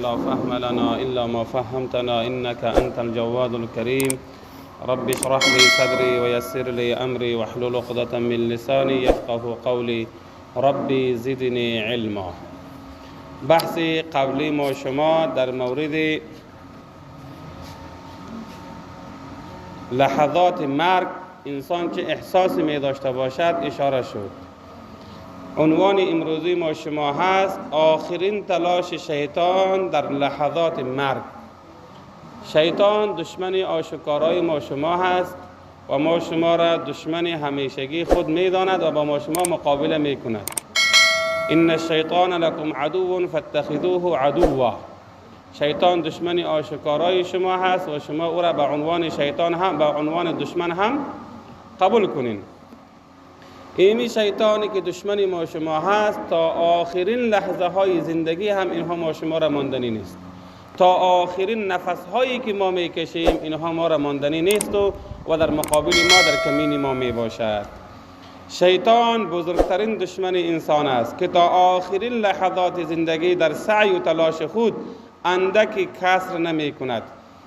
لا فهم لنا إلا ما فهمتنا إنك أنت الجواد الكريم. رب اشرح لي صدري ويسر لي أمري واحلل عقدة من لساني يفقه قولي. ربي زدني علما. بحث قبلی ما شما در مورد لحظات مرگ انسان چه احساسی می داشته باشد اشاره شد. عنوان امروزی ما شما هست آخرین تلاش شیطان در لحظات مرگ. شیطان دشمن آشکارای ما شما هست و ما شما را دشمن همیشگی خود می داند و با ما شما مقابله می کند. ان الشیطان لکم عدو فاتخذوه عدوا. شیطان دشمن آشکارای شما هست و شما او را به عنوان شیطان هم به عنوان دشمن هم قبول کنین. ایمی شیطانی که دشمن ما شما هست تا آخرین لحظه های زندگی هم اینها ما شما را ماندنی نیست. تا آخرین نفس هایی که ما میکشیم اینها ما را ماندنی نیست و در مقابل ما در کمین ما می باشد. شیطان بزرگترین دشمن انسان است که تا آخرین لحظات زندگی در سعی و تلاش خود اندکی کسر نمی کند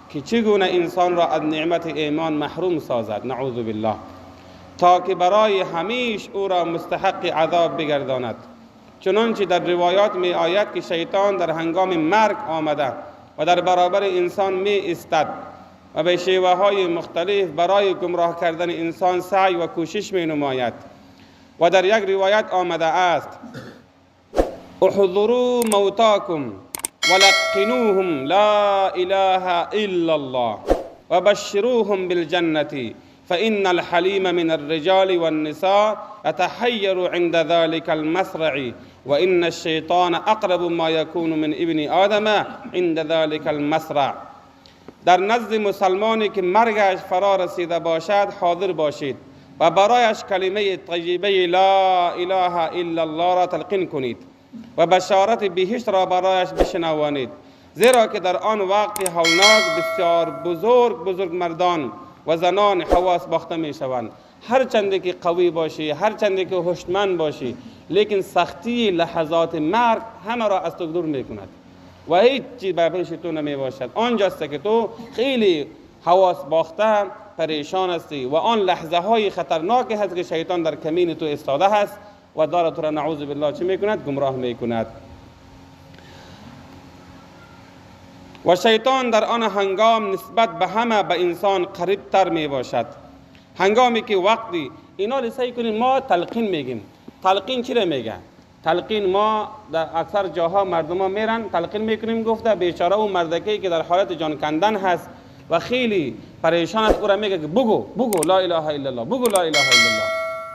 که چگونه انسان را از نعمت ایمان محروم سازد، نعوذ بالله، تا که برای همیش او را مستحق عذاب بگرداند. چنانچه در روایات می آید که شیطان در هنگام مرگ آمده و در برابر انسان می ایستد و به شیوه های مختلف برای گمراه کردن انسان سعی و کوشش می نماید. و در یک روایت آمده است احضروا موتاکم ولقنوهم لا اله الا الله وبشروهم بالجنة فإن الحليم من الرجال والنساء يتحير عند ذلك المسرع وإن الشيطان أقرب ما يكون من ابن آدم عند ذلك المسرع. در نزد مسلمانی که مرگش فرا رسیده باشد حاضر باشید و برایش کلمه طیبه لا اله الا الله را تلقین کنید و بشارت بهشت را برایش بشنوانید، زیرا که در آن وقت هولناک بسیار بزرگ مردان و زنان حواس باخته می شوند. هر چندی که قوی باشی، هر چندی که هوشمند باشی، لیکن سختی لحظات مرگ همه را از تو دور می کند و هیچ چیز به پیش تو نمی باشد. آنجاست که تو خیلی حواس باخته پریشان هستی و آن لحظه های خطرناکی هست که شیطان در کمین تو استاده هست و داره تو را نعوذ بالله چی می کند؟ گمراه می کند. و شیطان در آن هنگام نسبت به همه به انسان قریب تر می باشد. هنگامی که وقتی اینا لسعی کنیم ما تلقین میگیم. تلقین چی را میگه؟ تلقین ما در اکثر جاها مردم ها میرن تلقین میکنیم، گفته بیچاره اون مردکی که در حالت جان کندن هست و خیلی پریشان است او را میگه که بگو لا اله الا الله، بگو لا اله الا الله.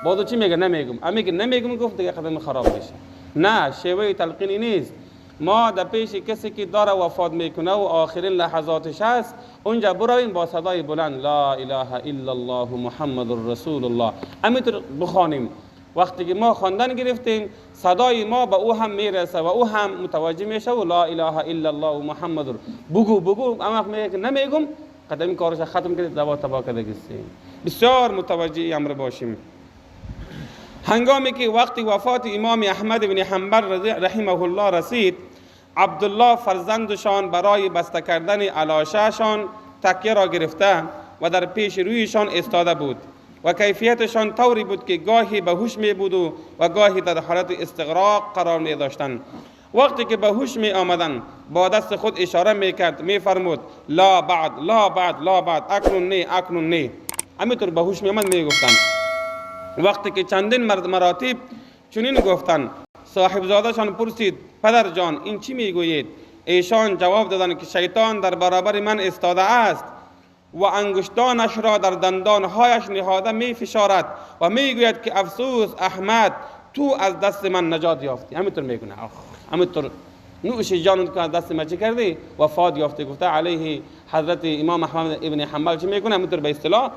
بعدو چی میگه؟ نمیگم. امی که نمیگم گفت دیگه قدم خراب میشه. نه، شیوه تلقینی نیست. ما در پیش کسی که داره وفات میکنه و آخرین لحظاتش هست اونجا برویم با صدای بلند لا اله الا الله محمد رسول الله همینطور بخوانیم. وقتی که ما خواندن گرفتیم صدای ما به او هم میرسه و او هم متوجه میشه و لا اله الا الله محمد بگو اما میگه که نمیگم قدم کارش ختم کرد دوا تبا کرده گستیم. بسیار متوجه امر باشیم. هنگامی که وقت وفات امام احمد بن حنبل رحمه الله رسید، عبدالله فرزندشان برای بسته کردن علاشهشان تکیه را گرفته و در پیش رویشان ایستاده بود و کیفیتشان طوری بود که گاهی به هوش می بود و گاهی در حالت استغراق قرار می داشتند. وقتی که به هوش می آمدند با دست خود اشاره می کرد، می فرمود لا بعد اکنون نه. همینطور به هوش می آمد می گفتند. وقتی که چندین مراتب چنین گفتند، صاحب زادشان پرسید پدر جان این چی میگویید؟ ایشان جواب دادند که شیطان در برابر من استاده است و انگشتانش را در دندانهایش نهاده می فشارد و میگوید که افسوس احمد تو از دست من نجات یافتی. همینطور میگونه همینطور نوش جان که از دست من چی کردی؟ وفات یافته. گفته علیه حضرت امام احمد ابن حنبل چی میگونه؟ همینطور به اصطلاح